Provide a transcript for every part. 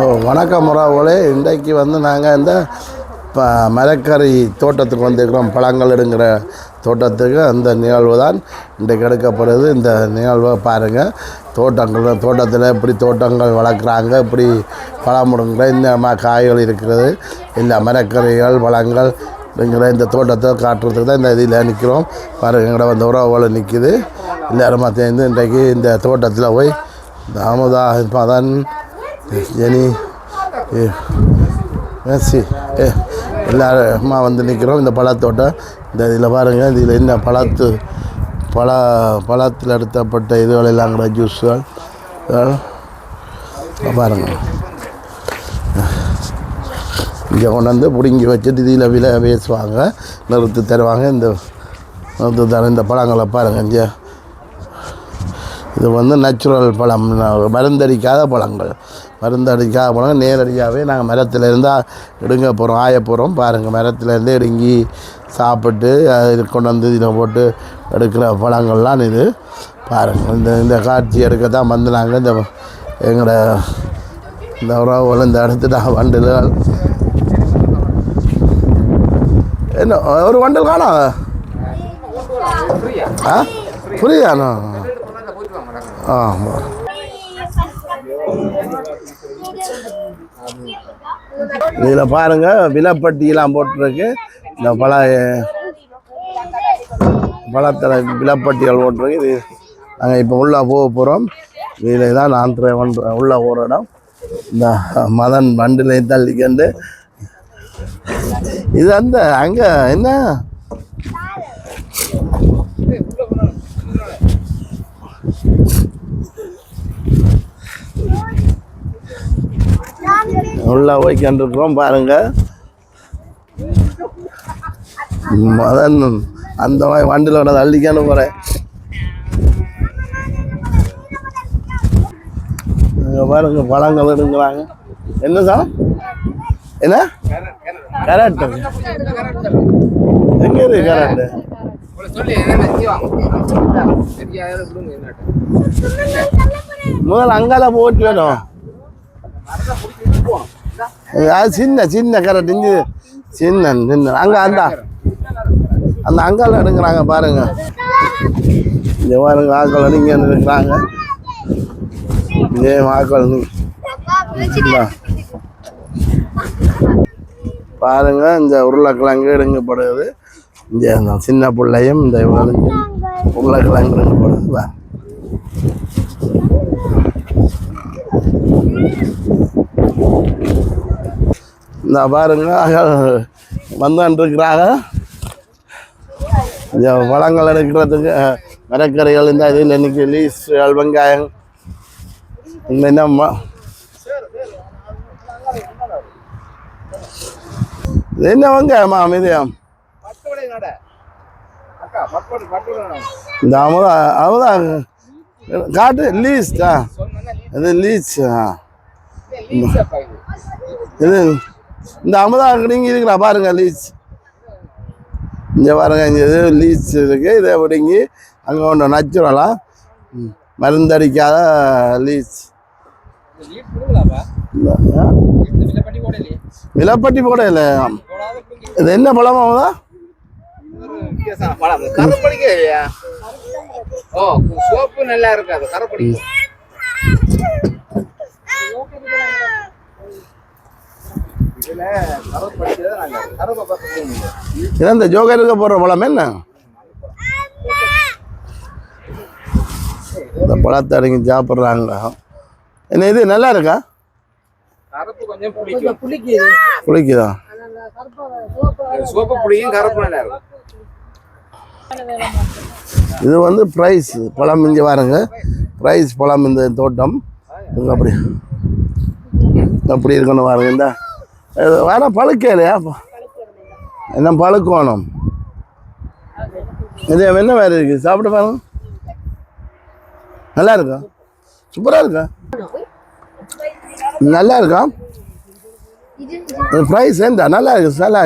வணக்கம் உறவுகளே. இன்றைக்கு நாங்கள் இந்த மரக்கறி தோட்டத்துக்கு வந்திருக்கிறோம். பழங்கள் எடுங்கிற தோட்டத்துக்கு அந்த நிகழ்வு தான் இன்றைக்கு எடுக்கப்படுது. இந்த நிகழ்வை பாருங்கள். தோட்டத்தில் இப்படி தோட்டங்கள் வளர்க்குறாங்க, இப்படி பழம் முடுங்கிற இந்த காய்கள் இருக்கிறது. இல்லை மரக்கறிகள் பழங்கள் அப்படிங்கிற இந்த தோட்டத்தை காட்டுறதுக்கு தான் இந்த இதில் நிற்கிறோம். பாருங்கள், எங்கட வந்து உறவுகள் நிற்கிது. எல்லாருமா சேர்ந்து இன்றைக்கு இந்த தோட்டத்தில் போய் இந்த அமுதா பதன் ஜெனி மேசி எல்லாருமா வந்து நிற்கிறோம். இந்த பழத்தோட்டம் இந்த இதில் பாருங்கள். இதில் என்ன பழத்தில் எடுத்தப்பட்ட இதுகள் எல்லாம் கூட ஜூஸுகள் பாருங்கள். இங்கே கொண்டு வந்து பிடுங்கி வச்சுட்டு இதில் விலை பேசுவாங்க, நிறுத்தி தருவாங்க. நிறுத்தி தர இந்த பழங்களை பாருங்கள். இங்கே இது நேச்சுரல் பழம், மருந்தடிக்காத பழங்கள். மருந்தடிக்காத பழம் நேரடியாகவே நாங்கள் மரத்தில் இருந்தால் எடுங்க போகிறோம், ஆய போகிறோம். பாருங்கள், மரத்துலேருந்து எடுங்கி சாப்பிட்டு அது கொண்டு வந்து இதில் போட்டு எடுக்கிற பழங்கள்லாம் இது பாருங்கள். இந்த காட்சி எடுக்க தான் வந்து நாங்கள் எங்களோட இந்த உறவுகள் இந்த இடத்துல வண்டுகள் என்ன ஒரு வண்டல் காணா புரியாண்ணா. ஆமாம், இதில் பாருங்கள் விலைப்பட்டியெல்லாம் போட்டிருக்கு. இந்த பழத்தில் விலைப்பட்டியல் போட்டிருக்கு. இது நாங்கள் இப்போ உள்ளே போக போகிறோம். இதில் தான் நான் உள்ளே போகிற இடம். இந்த மதன் வண்டிலே தள்ளிக்கண்டு இது அங்கே என்ன உள்ள போய் கண்டிருக்கிறோம். பாருங்க, மதன் அந்த மாதிரி வண்டியில் தள்ளிக்கான்னு போகிறேன். பாருங்க, பழங்கள் எடுங்கிறாங்க. என்ன சார்? என்ன கரெக்டு? எங்கே இருக்கு கரெக்டு? முதல்ல அங்கால போட்டு வேணும். அது சின்ன கரெக்ட். இஞ்சி சின்ன அங்கே அந்த அங்கால எடுக்கிறாங்க. பாருங்க, இந்த பாருங்க ஆக்கள் அடிங்க இருக்கிறாங்க. இதே ஆக்கள் பாருங்க. இந்த உருளைக்கிழங்கு எடுங்கப்படுது. இந்த சின்ன பிள்ளையும் இந்த உருளைக்கிழங்கு எடுங்கப்படுது. இந்த பாருங்க வந்துருக்கிறாங்க. இந்த பழங்கள் எடுக்கிறதுக்கு மரக்கறிகள் இந்த இதில் இன்னைக்கு லீஸ்கள் வெங்காயம் என்னம்மா இது என்ன வெங்காயமா மிதியம் இந்த அமுதா காட்டு லீஸ்டா இது லீஸ். இது இந்த அமுதா நீங்க இருக்கிறா பாருங்க லீஸ். இங்கே பாருங்க, இங்கே இது லீஸ் இருக்கு. இதை பிடிங்கி அங்கே ஒன்று நச்சுரலா மருந்தடிக்காத லீஸ். விலைப்பட்டி போட இல்லை. இது என்ன பழமாவதா? நல்லா இருக்காது. இந்த ஜோகருக்கு போடுற பழம் என்ன? இந்த பழத்தை அடங்கி சாப்பிட்றாங்க. என்ன இது நல்லா இருக்கா? புளிக்குதா? இது பிரைஸ் பழம். இங்கே பாருங்க, பிரைஸ் பழம். இந்த தோட்டம் அப்படி அப்படி இருக்கணும் பாருங்க. இந்த வேற பழுக்க இல்லையா? என்ன பழுக்கணும்? இது என்ன வேறு இருக்கு? சாப்பிட்டு பாருங்க. நல்லா இருக்கா? சூப்பராக இருக்கா? நல்லா இருக்கா? ப்ரைஸ் எந்த நல்லா இருக்கு? நல்லா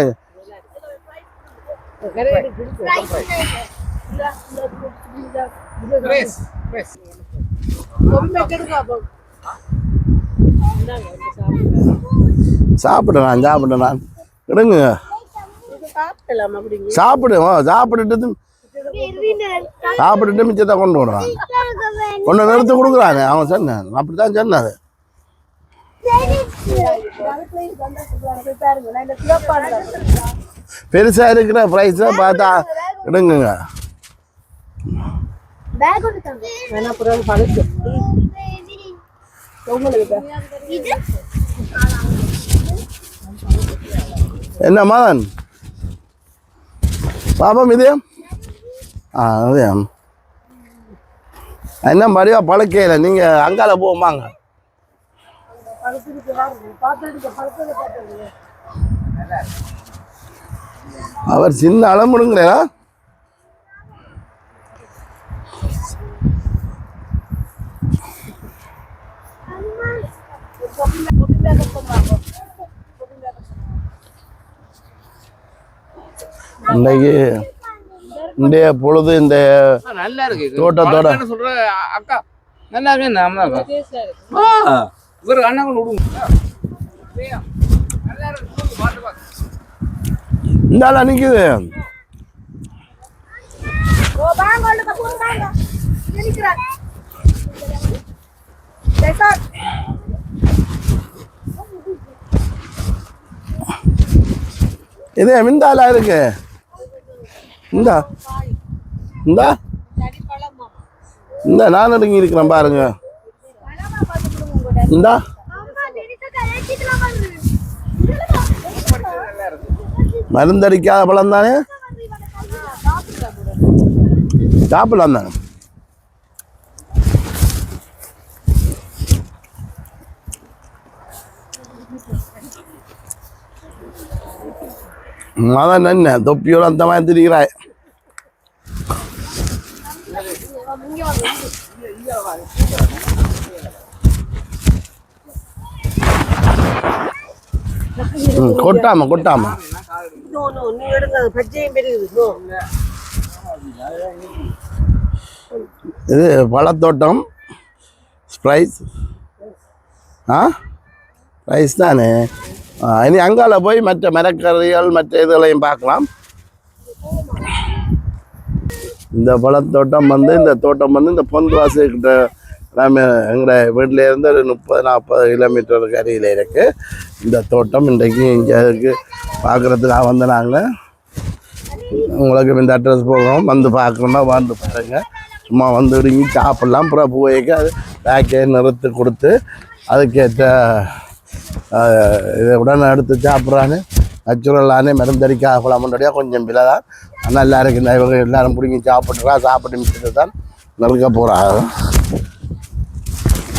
சாப்பிட்டேன் நான் எடுங்க சாப்பிட்டுட்டு மிச்சத்தை கொண்டு விடுறான் கொண்டு நிறுத்து கொடுக்குறாங்க அவன் சொன்னான் அப்படித்தான் சொன்னாது பெருசா இருக்கிற பிரைஸ் பார்த்தா எடுங்க என்ன மதன் பாப்பம் இது அதே என்ன மாதிரியா பழக்கையில் நீங்கள் அங்கால போமாங்க அவர் சின்ன அளமுடுங்களா இன்னைக்கு இன்றைய பொழுது இந்த தோட்டத்தோட அக்கா நல்லா இருக்கு இந்த நிக்குது இது மிந்தாலா இருக்கு இந்தா இந்தா இந்த நான் அடங்கி இருக்கிறேன் பாருங்க இந்தா மருந்தடிக்காத பழம் தானே சாப்பிடலாம் தானே மதன் என்ன தொப்பியோட அந்த மாதிரி திரிகிறாய் கொட்டாம கொட்டாம இது பழத்தோட்டம் ஸ்ப்ரைஸ் ரைஸ் தானே இனி அங்கால போய் மற்ற மரக்கறிகள் மற்ற இதுகளையும் பார்க்கலாம் இந்த பழத்தோட்டம் வந்து இந்த பொந்து வாசிக்கிட்ட நம்ம எங்களை வீட்டில் இருந்து ஒரு 30-40 கிலோமீட்டருக்கு அருகில் இருக்குது இந்த தோட்டம். இன்றைக்கு இங்கே இருக்குது பார்க்குறதுக்காக வந்து நாங்கள் உங்களுக்கு இந்த அட்ரஸ் போகிறோம், வந்து பார்க்கணுன்னா வந்து பாருங்கள். சும்மா வந்து இறங்கி சாப்பிட்லாம். அப்புறம் பூவைக்கு அது பேக்கே நிறுத்து கொடுத்து அதுக்கேற்ற இதை உடனே எடுத்து சாப்பிட்றான்னு நேச்சுரலானே மருந்தடிக்காக போல முன்னாடியாக கொஞ்சம் விலை தான் நல்லா இருக்குது. இவங்க எல்லோரும் பிடிங்கி சாப்பிட்டு மிச்சத்தை தான் நறுக்க போகிறாங்க.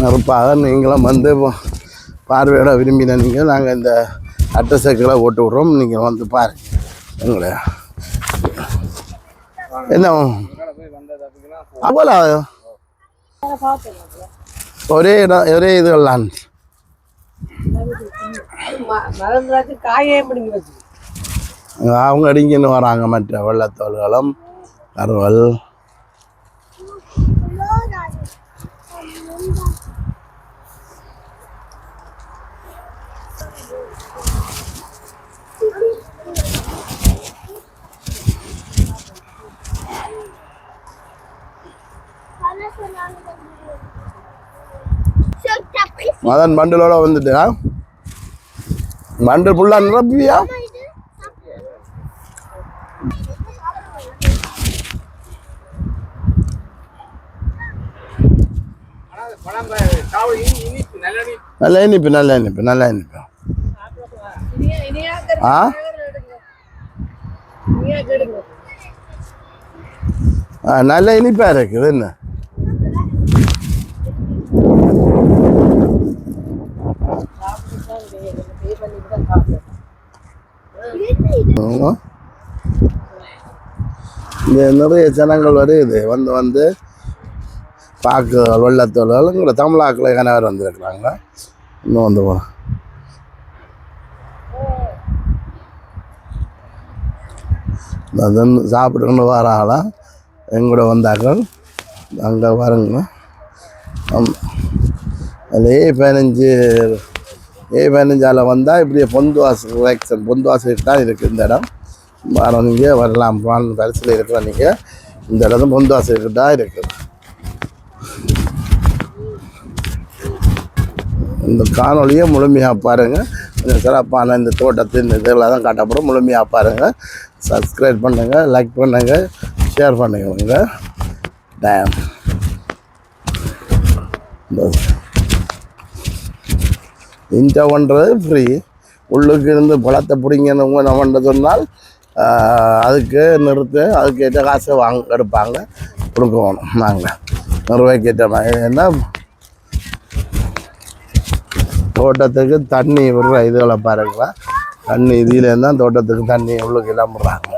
நறுப்பாக நீங்களும் வந்து பார்வையோட விரும்பின நீங்கள் நாங்கள் இந்த அட்ரஸுக்களை போட்டு விட்றோம், நீங்கள் வந்து பாருங்கள். எங்களை என்ன போல ஒரே இடம் ஒரே இதுகள்லாம் அவங்க அடிங்கன்னு வராங்க. மற்ற வெள்ளத்தோள்களும் கருவல் மதன் பண்டலோட வந்துட்டா பண்டல் ஃபுல்லா நிரப்பியா? நல்ல இனிப்பு நல்ல இனிப்பு நல்ல இனிப்பு. நல்ல இனிப்பா இருக்குது. என்ன நிறைய ஜனங்கள் வருது வந்து பார்க்கு வெள்ளத்தோள்கள் தமிழாக்களை கணவர் வந்துருக்குறாங்க. இன்னும் வந்து போகிறோம். சாப்பிட்டுக்கொண்டு வராங்களாம் எங்கூட வந்தாக்கள். அங்கே பாருங்க, அதிலே 15 A15 வந்தால் இப்படியே பொந்துவாசல் தான் இருக்குது இந்த இடம். வாரம் நீங்கள் வரலாம், பரிசில் இருக்கிற நீங்கள் இந்த இடம் பொந்துவாசலுக்கு தான் இருக்குது. இந்த காணொலியை முழுமையாக பாருங்கள். கொஞ்சம் சிறப்பான இந்த தோட்டத்தின் இதெல்லாம் தான் காட்டப்படும். முழுமையாக பாருங்கள். சப்ஸ்கிரைப் பண்ணுங்கள், லைக் பண்ணுங்கள், ஷேர் பண்ணுங்க. டேம் இன்ஜா பண்ணுறது ஃப்ரீ. உள்ளுக்கு இருந்து பழத்தை பிடிங்கன்னு நம்ம சொன்னால் அதுக்கு நிறுத்து, அதுக்கேற்ற காசை எடுப்பாங்க, கொடுக்கணும். நாங்கள் நிர்வாகிக்கேற்ற மாதிரி என்ன தோட்டத்துக்கு தண்ணி விடுற இதுகளை பாருங்களா. தண்ணி இதில் தான் தோட்டத்துக்கு தண்ணி உள்ளுக்கு எல்லாம் விடுறாங்க.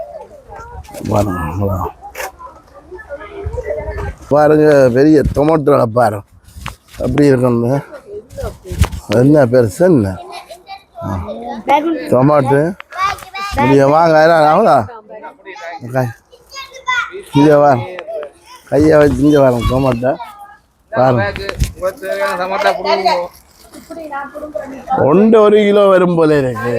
பாருங்க பெரிய டொமேட்டோவை பாருங்க அப்படி இருக்கணும். என்ன பெருசு என்ன டொமேட்டோ இங்கே வாங்க அவ்வளோ இங்கே வாங்க கையை வச்சு இங்கே வாங்க டொமேட்டோ பாருங்க. 1 கிலோ வரும் போல இருக்கு.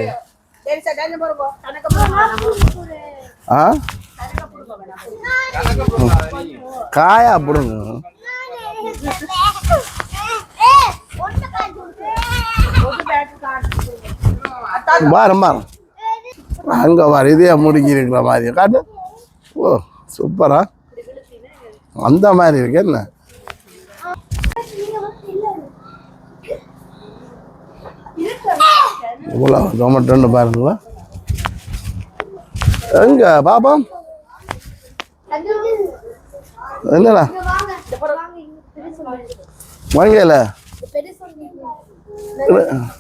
ஆ காயா பிடுங்க பாரம் அங்கே வர இதே முடிக்கி இருக்கிற மாதிரி காட்டு. ஓ சூப்பரா அந்த மாதிரி இருக்கு. என்ன இவ்வளோ டொமேட்டோன்னு பாருங்களா. எங்க பாப்போம் என்னடா வாங்கல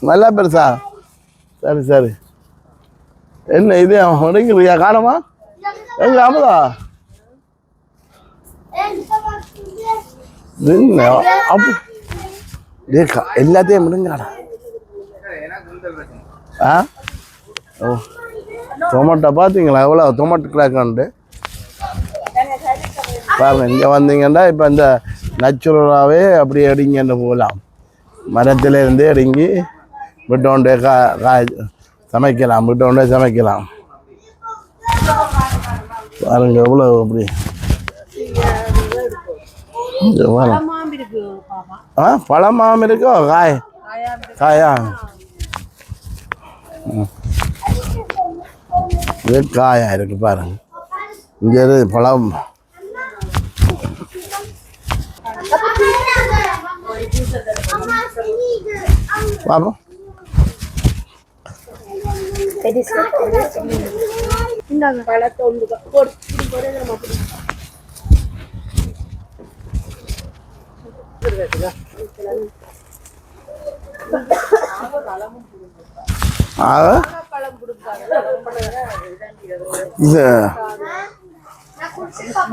நல்லா பெருசா. சரி சரி என்ன இது முடிங்கிறியா காணமா எங்க அமுதா எல்லாத்தையும் முடிங்காடா. ஆ ஓ டொமேட்டோ பார்த்தீங்களா எவ்வளோ டொமேட்டோ கிராக்கான்ட்டு பாருங்க. இங்கே வந்தீங்கன்னா இப்போ இந்த நேச்சுரலாகவே அப்படி அடிங்கன்னு போகலாம். மரத்திலேருந்து அடங்கி விட்டோண்டே சமைக்கலாம், விட்டோண்டே சமைக்கலாம். பாருங்க எவ்வளோ அப்படி பழமாம் இருக்கோ காயா இது காயா இருக்கு பாருங்க. இங்கே பழம் பாப்போம்.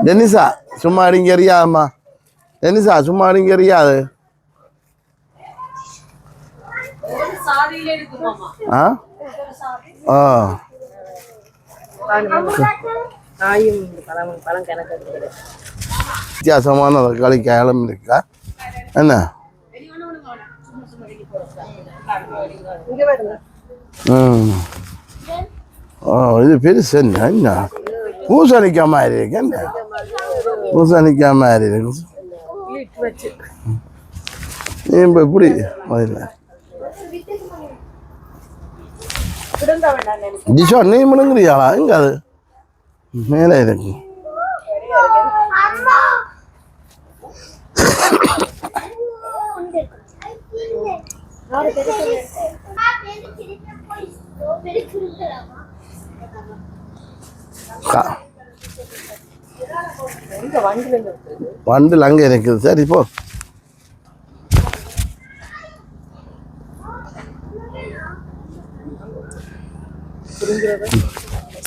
டெனிசா சும்மா அடிங்க எறியாதம்மா. டெனிசா சும்மா அடிங்க எறியாது. ஆ ஆ வித்தியாசமான களிக்காயம் இருக்கா என்ன? இது பெருசு என்ன பூசணிக்காய் மாதிரி இருக்கு. என்ன பூசணிக்காய் மாதிரி இருக்கு. இப்போ இப்படி அதில் ஜிஷோ நீ முழுங்குறியாளா? எங்க அது மேலே இருக்கு. வண்டில் அங்கே இருக்குது. சரி போ.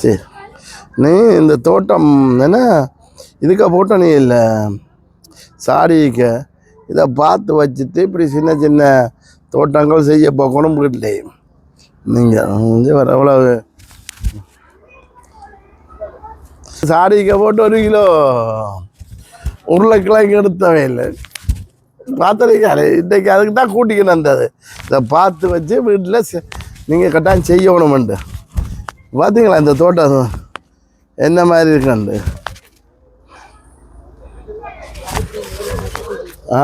சரி நீ இந்த தோட்டம் என்ன இதுக்கா போட்ட நீ இல்லை சாடிக்க இதை பார்த்து வச்சுட்டு இப்படி சின்ன சின்ன தோட்டங்கள் செய்ய போக்கணும் வீட்டிலே. நீங்கள் வர எவ்வளவு சாடிக்க போட்டு 1 கிலோ உருளைக்கிழங்கு எடுத்தவே இல்லை. பார்த்துருக்காரு இன்றைக்கு அதுக்கு தான் கூட்டிக்கணும் வந்தது இதை பார்த்து வச்சு வீட்டில் நீங்கள் கட்டாயம் செய்யணுமெண்டு பார்த்தீங்களா இந்த தோட்டம் என்ன மாதிரி இருக்குண்டு ஆ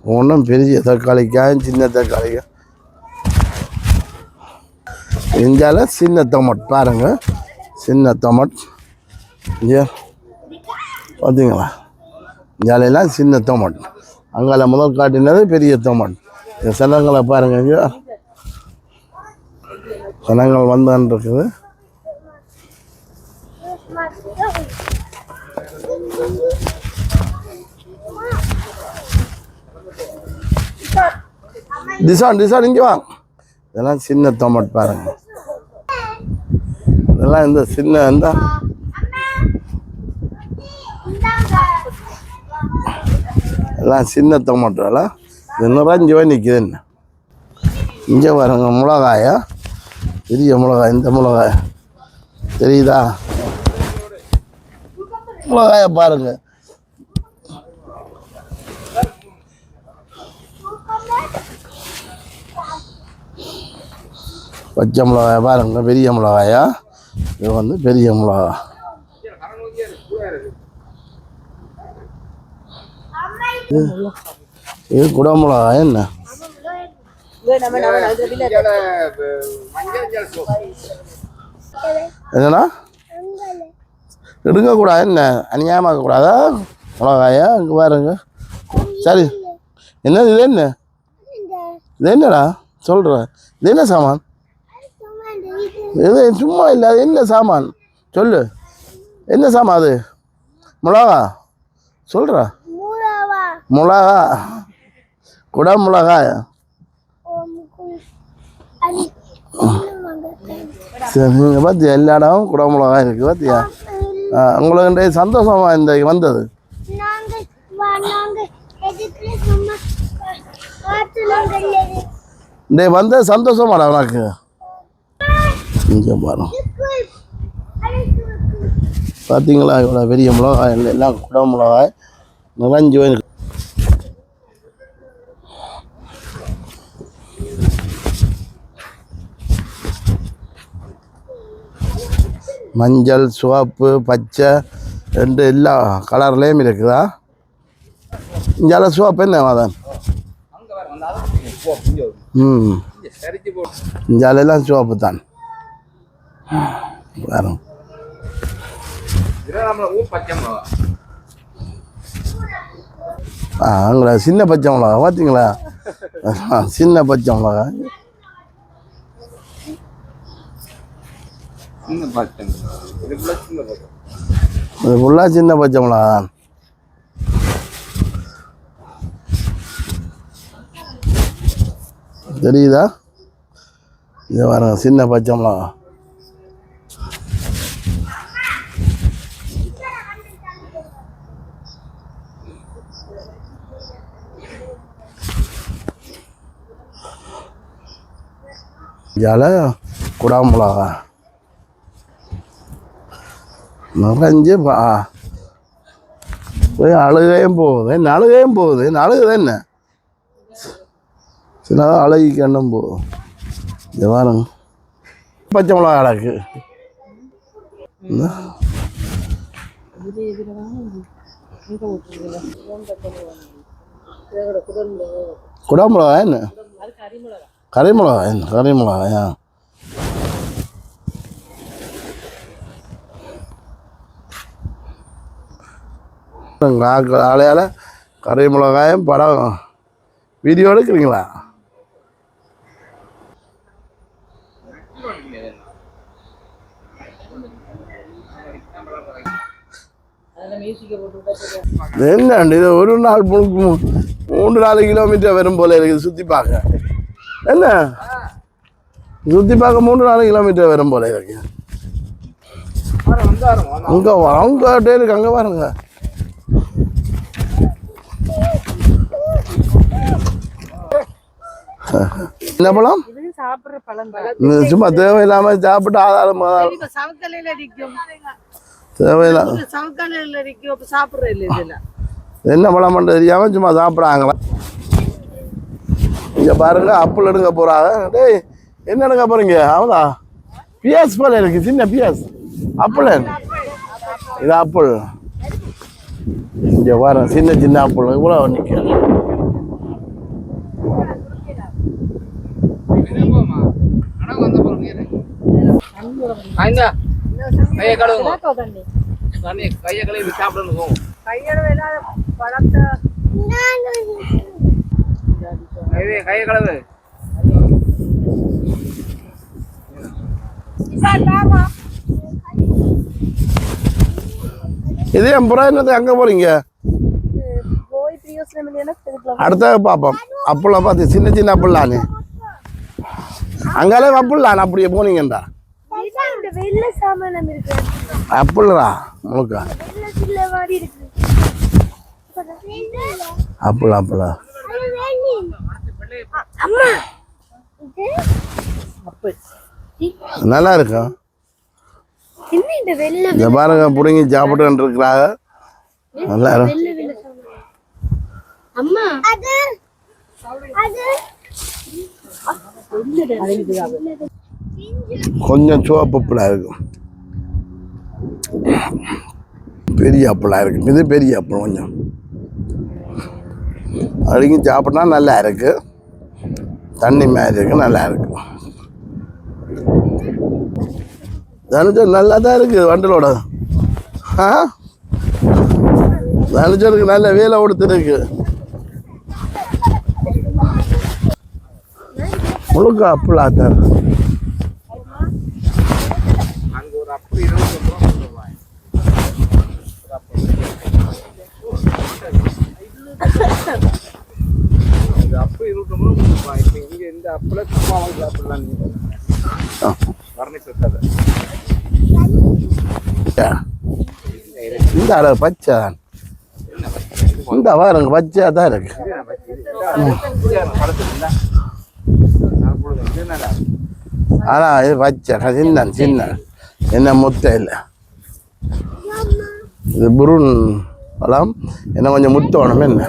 ஒன்றும் பெரிய தக்காளிக்காய் சின்ன தக்காளிக்காய் இந்தியாவில் சின்ன டொமேட் பாருங்கள் சின்ன டொமேட் இங்கே பார்த்தீங்களா இந்தியாவிலாம் சின்ன டொமேட் அங்கே முதல் காட்டினது பெரிய டொமேட் இந்த சனங்களை பாருங்கள் இங்கே சனங்கள் வந்தான்னு இருக்குது டிசான் இங்கே வாங்க இதெல்லாம் சின்ன டொமேட் பாருங்க இதெல்லாம் இந்த சின்ன இந்த எல்லாம் சின்ன டொமேட்டோலாம் இது நிறைஞ்சு போய் நிற்குது என்ன இங்கே பாருங்க மிளகாயா பெரிய மிளகாய் இந்த மிளகாய் தெரியுதா மிளகாய பாருங்க பச்சை மிளகாய் பாருங்க பெரிய மிளகாயா இது வந்து பெரிய மிளகா இது குட மிளகாய் என்ன என்னண்ணா எடுக்கக்கூடாது என்ன அநியாயமாக்க கூடாதா மிளகாயா இங்கே பாருங்க சரி என்னது இது என்ன இது என்னடா சொல்கிறேன் இது என்ன சாமான் இது சும்மா இல்லை அது என்ன சாமான் சொல்லு என்ன சாமான் அது மிளகா சொல்கிறா மிளகா குட மிளகாயா சரி நீங்கள் பார்த்தியா எல்லா இடமும் குட மிளகாய் இருக்குது பார்த்தியா உங்களுக்கு சந்தோஷமா இந்த வந்தது இந்த வந்த சந்தோஷமாடா உனக்கு இங்கே பாருங்க பார்த்தீங்களா இவ்வளோ பெரிய மிளகாய் எல்லாம் குட மிளகாய் நிறைஞ்சு போயிருக்கு மஞ்சள் சிவப்பு பச்சை ரெண்டு எல்லா கலர்லேயும் இருக்குதா இங்கே சிவப்பு என்ன மாதன் இஞ்சாலெல்லாம் சிவப்பு தான் பாருங்க அங்கே சின்ன பச்சை மிளகா பார்த்தீங்களா சின்ன பச்சை மிளகா இது ஃபுல்லாக சின்ன பச்சை மிளகா தான் தெரியுதா இதை பாருங்க சின்ன பச்சை மிளகா இதால குடா மிளகா நிறைஞ்சு போய் அழுகையும் போகுது என்ன அழுகையும் போகுது என்ன அழுகுது என்ன சில அழகி கண்ணும் போகும் இந்த வாரம் பச்சை மிளகா கிடக்கு குடா மிளகா என்ன கறி மிளகா என்ன கறி மிளகாயா ஆளையால் கறி மிளகாயும் படம் வீடியோ எடுக்கிறீங்களா என்ன இது ஒரு நாள் 3-4 கிலோமீட்டர் வரும் போல இருக்குது சுற்றி பார்க்க என்ன சுற்றி பார்க்க 3-4 கிலோமீட்டர் வரும் போல இருக்கு அங்கே அவங்க இருக்கு அங்கே பாருங்க என்ன பழம் சும்மா தேவையில்லாம சாப்பிட்டு ஆதாரம் தேவையில்ல என்ன பழம் பண்ணுறது தெரியாமல் சும்மா சாப்பிட்றாங்களா. இங்கே பாருங்க அப்புள் எடுக்க போகிறாங்க. டேய் என்ன எடுக்க போகிறீங்க? அவதா பியாஸ் போல இருக்கு, சின்ன பியாஸ். அப்புள் இது அப்புள். இங்கே பாருங்க சின்ன சின்ன அப்புள் இவ்வளோ நிற்கும். கையை கழுவி சாப்பிடணும். கையை கழுவு. இதே அப்புறம் என்னது அங்கே போகிறீங்க? அடுத்த பார்ப்போம். அப்புள்ள பார்த்து சின்ன சின்ன அப்புள்ளானே அங்காலே அப்புள்ளான் அப்படியே போனீங்கண்டா. அப்புள்ளா முழுக்கா அப்புள் அப்புளா நல்லா இருக்கும். இந்த பாருங்க புடுங்கி சாப்பிட்டு இருக்கிறாங்க. நல்லா இருக்கும். கொஞ்சம் சிவப்பு அப்பளா இருக்கும், பெரிய அப்பளா இருக்கு. இது பெரிய அப்பளம் கொஞ்சம் அடிக்கி சாப்பிட்டா நல்லா இருக்கு. தண்ணி மாதிரி இருக்கு, நல்லா இருக்கு. தனுச்சோறு நல்லா தான் இருக்குது. வண்டலோட தனுச்சோருக்கு நல்ல வேலை கொடுத்துருக்கு. முழுக்க அப்புள் ஆத்தார். இந்த அரை பச்சை தான். இந்த பாருங்க பச்சையா தான் இருக்கு. ஆனா இது பச்சை சின்ன சின்ன என்ன முட்டை இல்லை. இது புருன் பழம் என்ன கொஞ்சம் முத்தோணும். என்ன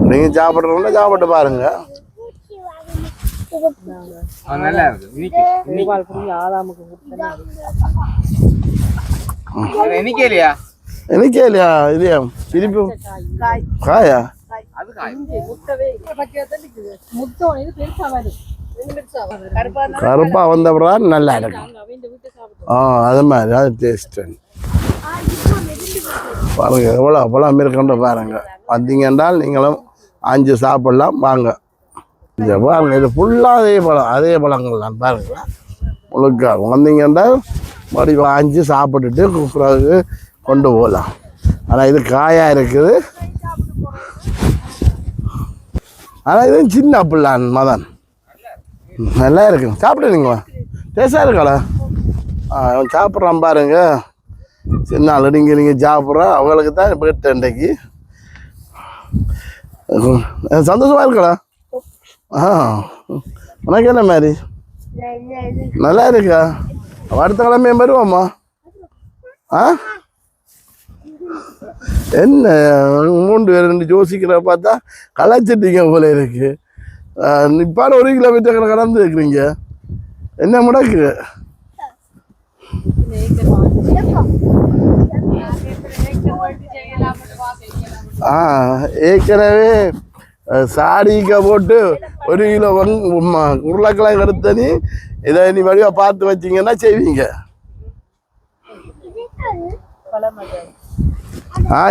நீங்க சாப்பிட்றவங்க சாப்பிட்டு பாருங்க. எனக்கே இல்லையா? இது திருப்பி காயா கருப்பா வந்த பிறகு நல்லா இருக்கும். அது மாதிரி அது டேஸ்ட் பாருங்க. எவ்வளோ பழம் இருக்குன்ற பாருங்க. வந்தீங்கன்றால் நீங்களும் ஆஞ்சு சாப்பிடலாம் வாங்க. இந்த பாருங்க இது ஃபுல்லாக அதே பழங்கள் தான் பாருங்க. முழுக்க வந்தீங்கன்றால் மறுபடியும் ஆஞ்சு சாப்பிட்டுட்டு பிறகு கொண்டு போகலாம். ஆனால் இது காயாக இருக்குது. ஆனால் இது சின்ன அப்புள்ளான் மதன் நல்லா இருக்குங்க. சாப்பிடுவீங்களா? டேஸ்டாக இருக்காளா? சாப்பிட்றான் பாருங்க. சின்ன ஆள் நீங்கள் சாப்பிட்றா அவங்களுக்கு தான் போயிட்டு இன்றைக்கு சந்தோஷமாக இருக்கலாம். உனக்கு என்ன மாதிரி நல்லா இருக்கா? அடுத்த கிழமையும் வருவோம்மா. என்ன 3 பேர் 2 யோசிக்கிற பார்த்தா கலாச்சிட்டீங்க போல இருக்கு. நிப்பான 1 கிலோமீட்டர் கடந்து இருக்கிறீங்க. என்ன முடக்கு? ஏற்கனவே சாடிக்க போட்டு 1 கிலோ உருளைக்கிழங்கு எடுத்தனி இதை நீ வடிவா பார்த்து வச்சிங்கன்னா செய்வீங்க.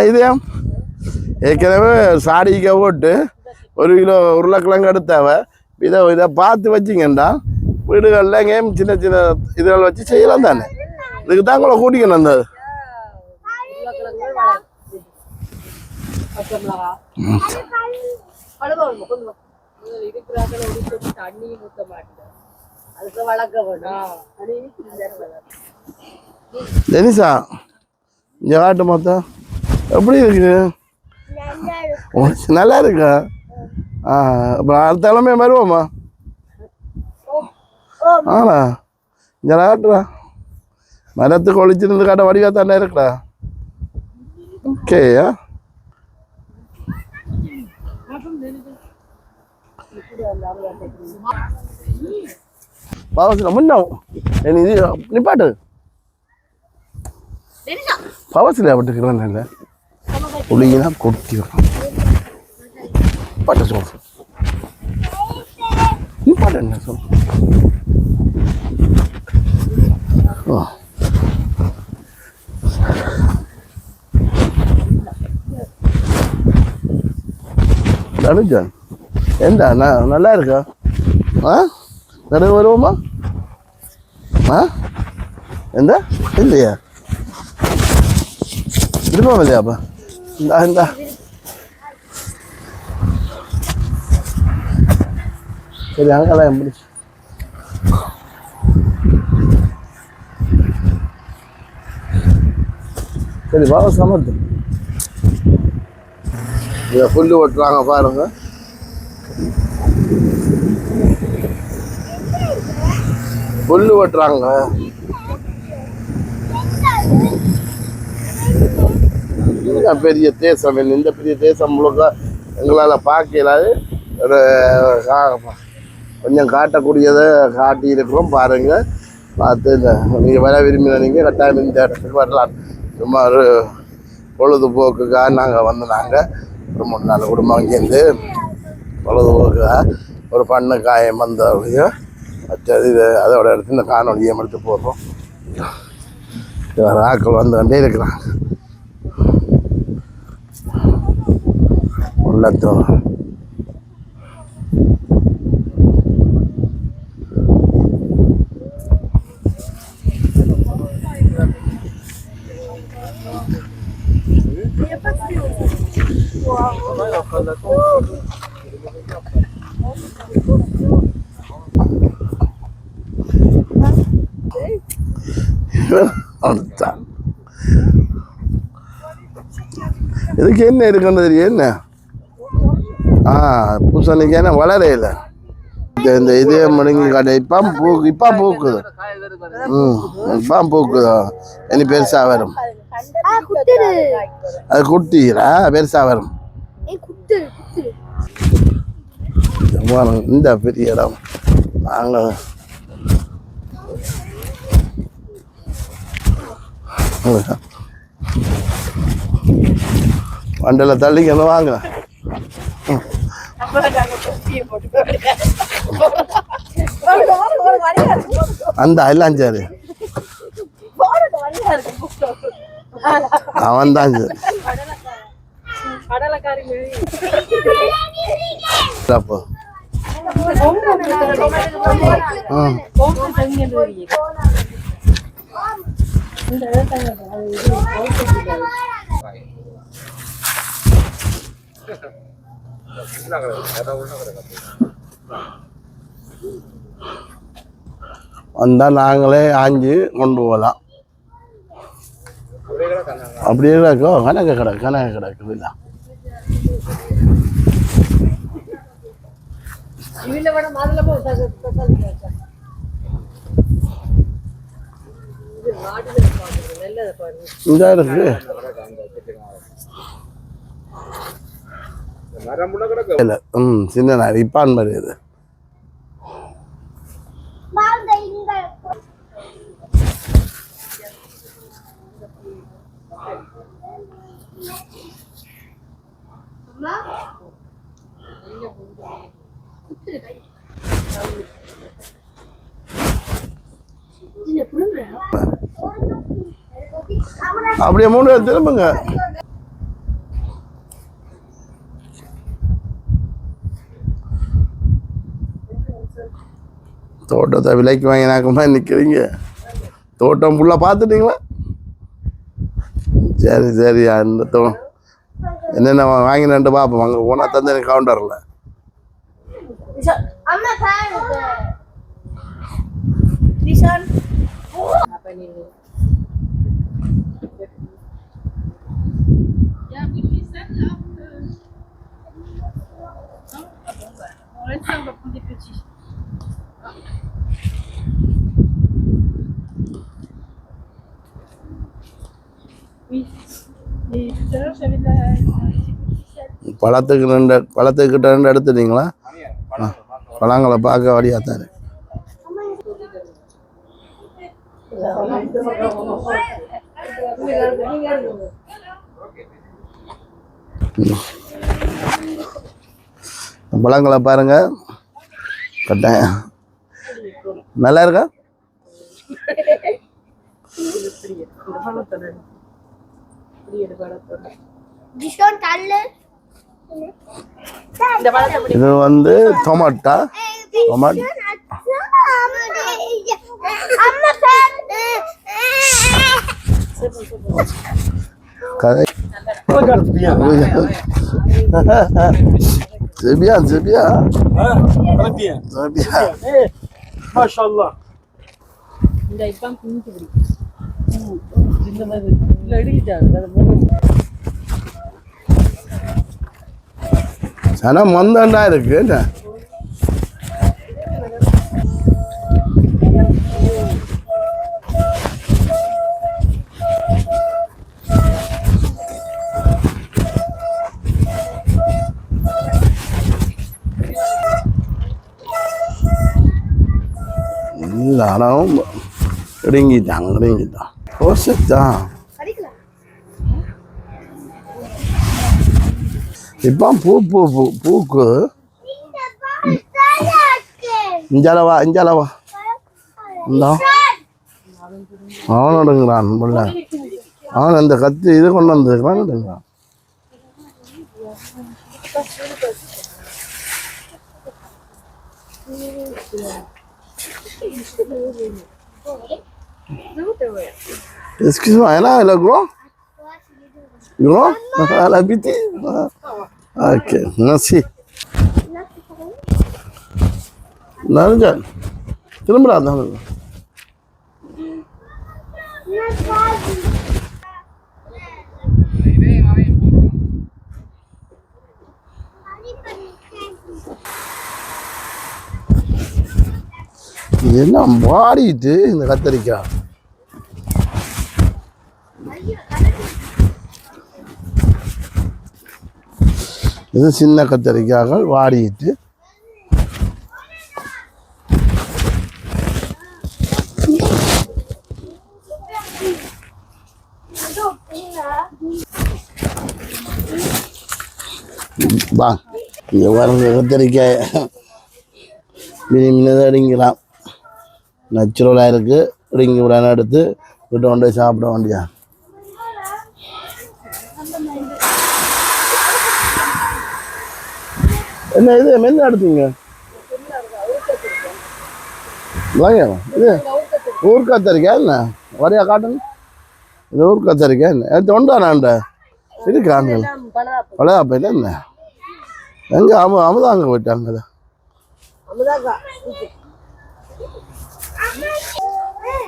இது ஏற்கனவே சாடிக்க போட்டு 1 கிலோ உருளைக்கிழங்கு எடுத்தவ இதை பார்த்து வச்சிங்கண்டா வீடுகளில் எங்கேயும் சின்ன சின்ன இதுகள் வச்சு செய்யலாம் தானே. இதுக்கு தான் உங்களை கூட்டிக்கணும். அந்த டெனிசா இங்கே காட்டு மொத்தம் எப்படி இருக்கு? நல்லா இருக்கா? அப்புறம் அடுத்த கிழமை வருவோம்மா. ஆனா இங்கே காட்டுறா மரத்துக்கு ஒழிச்சிருந்து காட்ட வடிவா தானே இருக்குடா ஓகேயா பாவசில முன்ன இது நிப்பாட்டு பாவசில விட்டுக்கிறேன் இல்லை புளினா கொட்டி பாட்ட சொல் நிப்பாட்டு என்ன சொல் தனுஜன் ஏண்டா நல்லா இருக்கா ஆ நடுவு வருவோமா ஆ எந்த இல்லையா திரும்ப இல்லையாப்பா இந்தா சரி அங்கெல்லாம் எப்படி சரி பாவ சமத்து இதை புல்லு ஓட்டுறாங்க பாருங்க புல்லு ஓட்டுறாங்க பெரிய தேசம் இந்த பெரிய தேசம் முழுக்க எங்களால் பார்க்கலாது ஒரு கொஞ்சம் காட்டக்கூடியதை காட்டி இருக்கிறோம் பாருங்க பார்த்து இந்த நீங்கள் வர விரும்பின நீங்கள் கட்டாயம் இந்த இடத்துக்கு வரலாம் சும்மா ஒரு பொழுதுபோக்குக்காக நாங்கள் வந்து நாங்கள் ஒரு 3-4 குடும்பம் இங்கேருந்து பொழுதுபோக்குக்காக ஒரு பண்ணு காயம் வந்தோடையும் மற்றது இது அதோட எடுத்து இந்த காணொலியை எடுத்து போடுறோம் ஆக்கள் வந்து கொண்டே இருக்கிறாங்க உள்ளத்தோம் இதுக்கு என்ன இருக்குன்னு தெரியும் என்ன பூசணிக்கு என்ன வளரையில இந்த இதே மடங்கி கடை இப்போ பூக்குது இப்போ பூக்குதோ இனி பெருசா வரும் அது குட்டிரா பெருசா வரும் இந்த பெரிய இடம் நாங்கள் வண்டியில் தள்ளிக்கணும் வாங்க அந்த எல்லாம் சரி அவன் தான் சரி அப்போ வந்தா நாங்களே ஆஞ்சி கொண்டு போகலாம் அப்படியே கிடக்கும் கணக்கு கிடக்குது இல்லை இந்த இருக்கு இல்லை சின்ன நாள் இப்பான் மாதிரி இது அப்படியே 3 பேர் திரும்புங்க தோட்டத்தை விலைக்கு வாங்கினாக்கமா நிற்கிறீங்க தோட்டம் ஃபுல்லாக பார்த்துட்டீங்களா சரி அந்த என்னென்ன வாங்கினேன்ட்டு பார்ப்போம் அங்கே போனால் தந்து எனக்கு கவுண்டரில் பழத்துக்கிட்ட ரெண்டு எடுத்துட்டீங்களா? பழங்களை பார்க்க வழியாத்தான் இருக்கு. பழங்களை பாருங்க, கட்டாயம் நல்லா இருக்கா? இது வந்து டொமேட்டோ கதை Sebian. Maşallah. sana மந்தாண்டா இருக்கு என்ன? எல்லாரும் இறங்கிட்டான். ஓசத்தான் இப்போ பூக்கு இஞ்சளவா இந்தா அவன் எடுங்கிறான். அவன் அந்த கத்தி இது கொண்டு வந்துருக்கிறான் எடுங்கிறான். Excuse-moi, là, le gros? Gros? Elle habite? Ok, merci. Narjan, திரும்புறா தான். எல்லாம் வாடிட்டு இந்த கத்தரிக்காய். இது சின்ன கத்தரிக்காய்கள் வாடிட்டு வா இங்கே வரங்க கத்தரிக்காய் மினிதான் அடிங்கலாம். நேச்சுரலாக இருக்குது. இடிங்கி உடனே எடுத்து விட்டு கொண்டு சாப்பிட வேண்டியா. என்ன இது மெல்ல எடுத்தீங்க? இது ஊர் கத்தரிக்காய் என்ன வரையா காட்டுங்க. இது ஊர் கத்தரிக்காய் என்ன எடுத்து ஒன்றானாண்ட இருக்காங்க பழையாப்பையில் என்ன எங்கே அமுதாங்க போயிட்டாங்க.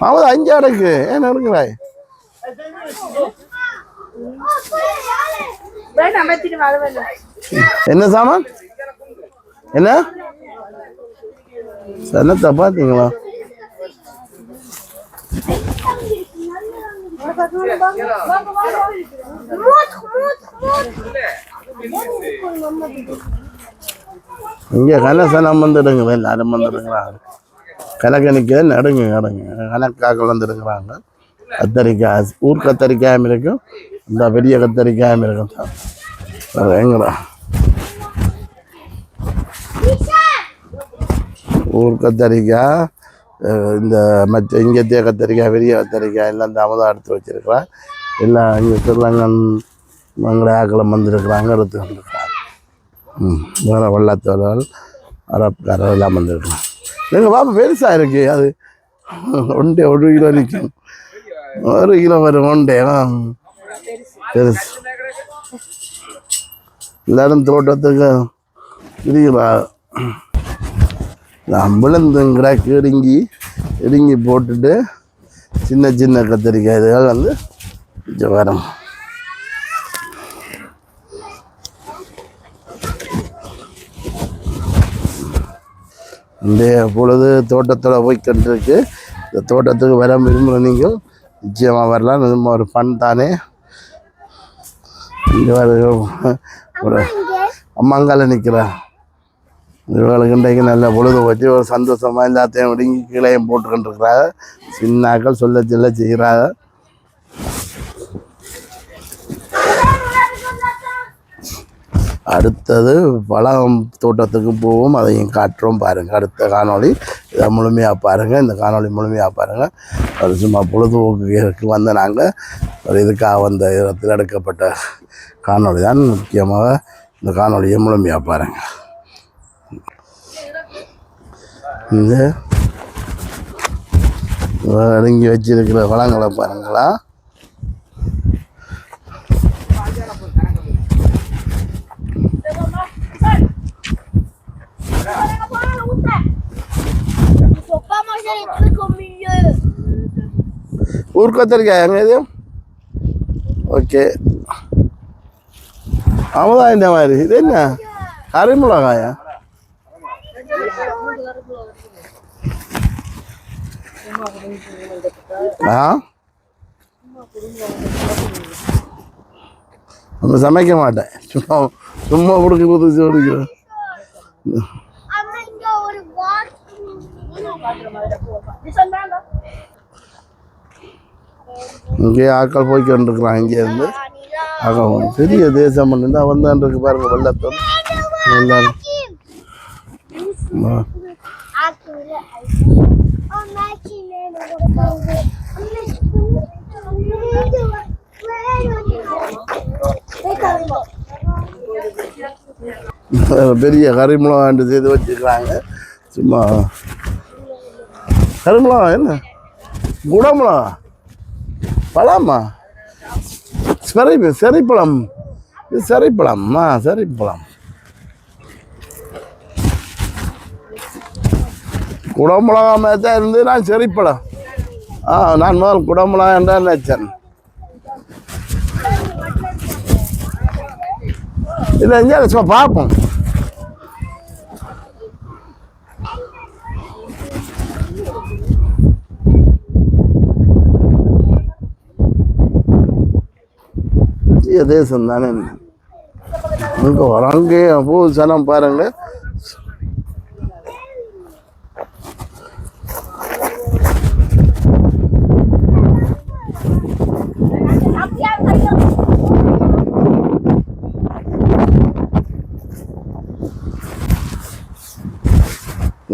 அமுதா அஞ்சு அடக்கு ஏன் எடுக்கிறாய்? என்ன சாமான் என்ன சனத்தை பார்த்தீங்களா? இங்கே கனசனம் வந்துடுங்க, எல்லாரும் வந்துடுங்கிறாங்க. கணக்கணிக்க நடுங்க கணக்காக்கள் வந்துடுங்கிறாங்க. கத்தரிக்காய் ஊர் கத்தரிக்காயும் இருக்கும், இந்த பெரிய கத்தரிக்காயும் இருக்கும். எங்கடா ஊர் கத்தரிக்காய், இந்த மற்ற இங்கத்திய கத்தரிக்காய், பெரிய கத்தரிக்காய் எல்லாம் இந்த அமுதம் எடுத்து வச்சிருக்கிறான். எல்லாம் இங்கே திருலங்கன் மங்கள ஆக்களம் வந்துருக்குறாங்க, எடுத்து வந்துருக்குறாங்க. வேறு வெள்ளத்தோர்கள் அரப்காரர் எல்லாம் வந்துருக்குறாங்க. எங்கள் பாப்பா பெருசாக இருக்கு. அது ஒன்றே 1 கிலோ நிற்கும், 1 கிலோ வரும் ஒன்றே பெருசு. எல்லாரும் தோட்டத்துக்கு இருக்கிறா. விழுந்துங்கிற இடுங்கி போட்டுட்டு சின்ன சின்ன கத்திரிக்காய் இதுகள் வந்து வரும். இன்றைய பொழுது தோட்டத்தில் போய்கிட்டுருக்கு. இந்த தோட்டத்துக்கு வர விரும்புகிற நீங்கள் நிச்சயமாக வரலாம். இது ஒரு ஃபன் தானே. இங்கே ஒரு அம்மாங்கால நிற்கிறா. இவர்களுக்கு இன்றைக்கு நல்ல பொழுது வச்சு ஒரு சந்தோஷமாக எல்லாத்தையும் ஒடுங்கி கீழையும் போட்டுக்கிட்டு இருக்கிறாங்க. சின்னாக்கள் சொல்ல சொல்ல செய்கிறாங்க. அடுத்தது பழம் தோட்டத்துக்கு போவோம், அதையும் காட்டுறோம் பாருங்கள். அடுத்த காணொளி இதை முழுமையாக பாருங்கள். இந்த காணொளி முழுமையாக பாருங்கள். ஒரு சும்மா பொழுதுபோக்கு வந்த நாங்கள் ஒரு இதுக்காக வந்த இடத்தில் எடுக்கப்பட்ட காணொளி தான். முக்கியமாக இந்த காணொளியை முழுமையாக பாருங்கள். இந்த அடுங்கி வச்சிருக்கிற பழங்களை பாருங்களா. ஊர் கத்திரிக்காய் எங்க இது? ஓகே, அவதான் இந்த மாதிரி. இது என்ன கரிமிளகாயா? நம்ம சமைக்க மாட்டேன், சும்மா சும்மா கொடுக்க குதிச்சு கொடுக்கிறேன். இங்கே ஆட்கள் போய்க்கிட்டு இருக்கிறான். இங்கேருந்து ஆகும் பெரிய தேசம் பண்ணிருந்தா வந்தான் இருக்கு பாருங்க. வெள்ளத்தோடு எல்லாரும் பெரிய கரிமிளகாண்டு செய்து வச்சுக்கிறாங்க. சும்மா கரிமிளகா என்ன குடமிளகா பழமா? செரிப்பழம். இது செரிப்பழம்மா, செரிப்பழம். குடமிளகா மாதிரி தான் இருந்து நான் செரிப்பழம். நான் முதல் குடமிளகா என்றால் நினைச்சேன். இல்லை எங்கே சும்மா பார்ப்போம். தேசம் தானே இங்கே வராங்க. பூ சனம் பாருங்க.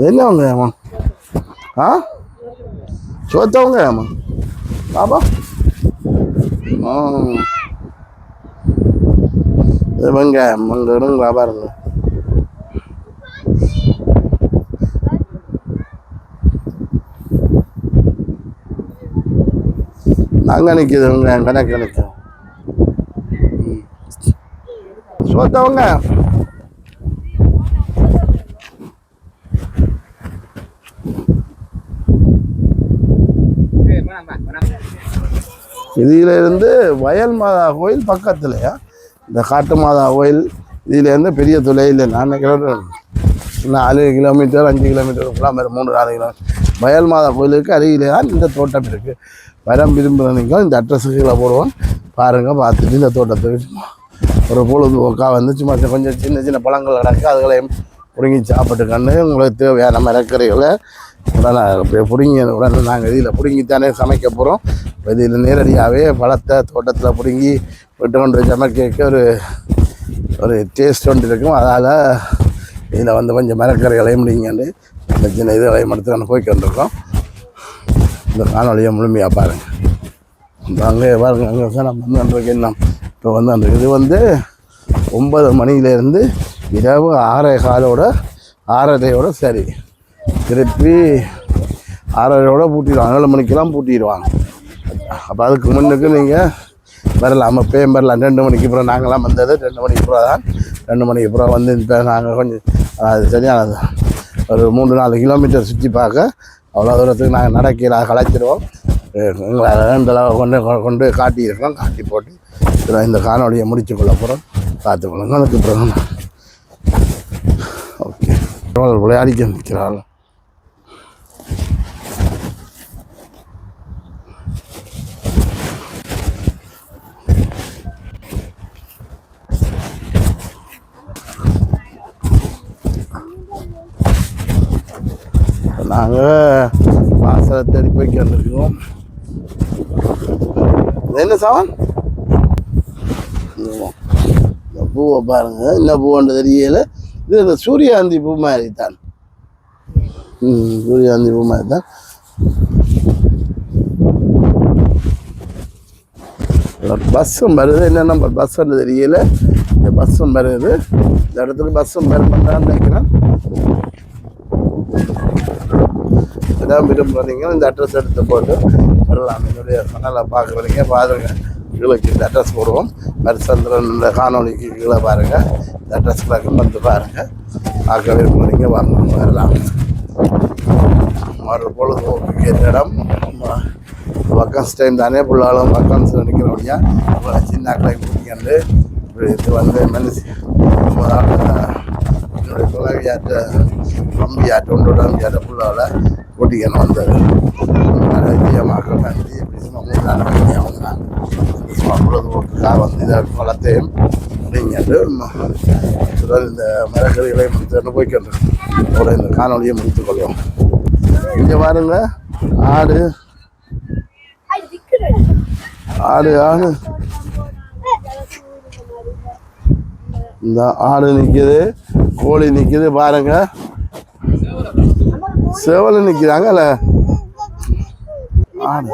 என்னவங்க ஏமா? சோத்தவங்க ஏமா பாப்பா? வெங்காயம் அங்கே இருங்களா பாருங்க. நாங்கள் நிற்கிது வெங்காயம் கணக்கு நிற்கும். சோத்தவங்க இதில் இருந்து வயல் மாதா கோயில் பக்கத்துலையா இந்த காட்டு மாதா கோயில். இதிலேருந்து பெரிய தொலையில் நான் நினைக்கிறேன் 4 கிலோமீட்டர் 5 கிலோமீட்டருக்குலாம் 3-4 கிலோமீட்டர். வயல் மாதா கோயிலுக்கு அருகிலே தான் இந்த தோட்டம் இருக்குது. வரம் விரும்புகிறவங்க இந்த அட்ரஸுகளை போடுவோம் பாருங்கள். பார்த்துட்டு இந்த தோட்டத்துக்கு ஒரு பொழுதுபோக்காக வந்து சும்மா கொஞ்சம் சின்ன சின்ன பழங்கள் கிடக்கு, அதுகளையும் பிடுங்கி சாப்பிட்டுக்கண்டு உங்களுக்கு தேவையான மரக்கறிகளை உடனே பிடுங்கி உடனே நாங்கள் இதில் பிடுங்கித்தானே சமைக்க போகிறோம். இதில் நேரடியாகவே பழத்தை தோட்டத்தில் பிடுங்கி விட்டு கொண்டு சமைக்க ஒரு டேஸ்ட் ஒன்று இருக்கும். அதால் இதில் வந்து கொஞ்சம் மரக்கறிகளையும் பிடிங்கிண்டு சின்ன சின்ன இதுகளையும் எடுத்துக்கொண்டு போய்க்கொண்டிருக்கோம். இந்த காணொலியை முழுமையாக பாருங்கள். அங்கே பாருங்கள், அங்கே நம்ம வந்துருக்கு. இன்னும் இப்போ வந்து இது வந்து 9 மணியிலேருந்து இரவு 6:15 சரி, திருப்பி 6:30 பூட்டிடுவாங்க. 7 மணிக்கெல்லாம் பூட்டிடுவாங்க. அப்போ அதுக்கு முன்னுக்கு நீங்கள் வரலாம், அப்போயும் வரலாம். 2 மணிக்கு அப்புறம் நாங்களாம் வந்தது 2 மணிக்கு அப்புறம் தான். 2 மணிக்கு அப்புறம் வந்து இப்போ நாங்கள் கொஞ்சம் அது சரியானது ஒரு 3-4 கிலோமீட்டர் சுற்றி பார்க்க அவ்வளோ தூரத்துக்கு நாங்கள் நடக்கல களைச்சிடுவோம். எங்களை ரெண்டளவு கொண்டு காட்டியிருக்கோம். காட்டி போட்டு இந்த காணொலியை முடிச்சு கொள்ள போகிறோம். பார்த்துக்கொள்ளுங்க. அதுக்கு அப்புறம் ஓகே விளையாடிக்க நிற்கிறாள். நாங்கள் வாசலை தேடி போய் கேட்டுருக்கோம். என்ன சாமான்? இந்த பூவை பாருங்க, என்ன பூவுன்னு தெரியல. இது இந்த சூரியகாந்தி பூ மாதிரி தான். சூரியகாந்தி பூ மாதிரி தான். பஸ்ஸும் வருது, என்ன நம்பர் பஸ்ஸுன்னு தெரியல. இந்த பஸ்ஸும் வருது, இந்த இடத்துக்கு பஸ்ஸும் வருமான்னு நினைக்கிறேன். இடம் விரும்புகிறீங்க இந்த அட்ரஸ் எடுத்து போட்டு வரலாம். என்னுடைய சேனலை பார்க்குறீங்க பாருங்க, கீழே இந்த அட்ரஸ் போடுவோம். மருசந்திரன் இந்த காணொலிக்கு கீழே பாருங்கள், இந்த அட்ரஸ்க்கு வந்து பாருங்கள். பார்க்க விரும்புகிறீங்க வரலாம். ஒரு பொழுதுபோக்கு இடம் வக்கன்ஸ் டைம் தானே, பிள்ளாலும் வக்கன்ஸ் நினைக்கிறோம்யா. சின்ன கலை கூட்டிக்கண்டு இது வந்து மனுஷி என்னுடைய தொலைவியாட்ட நம்பியாட்ட ஒன்றோட நம்பியாட்ட பிள்ளாவில் கூட்டிக்கணும் வந்தது. விஜயமாக்கள் நன்றி அவங்க பொழுதுபோக்குக்காக வந்து இதை வளர்த்தையும் அப்படிங்கிறது இந்த மரக்கறிகளை முடித்து போய்க்கிட்டு இந்த காணொலியை முடித்துக்கொள்வோம். இங்கே பாருங்க, ஆடு ஆடு ஆடு இந்த ஆடு நிற்கிது, கோழி நிற்கிது பாருங்க, சேவலை நிற்கிறாங்கல்ல ஆடு.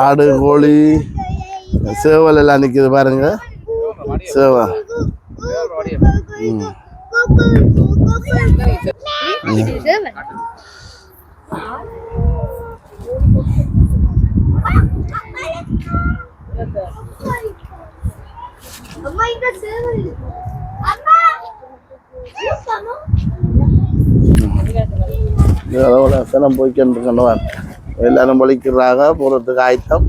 ஆடு கோழி சேவல் எல்லாம் நிற்கிது பாருங்க, சேவல். போய்க்கிட்டு எல்லாரும் பொழிக்கிறாங்க போகிறதுக்கு ஆயத்தம்.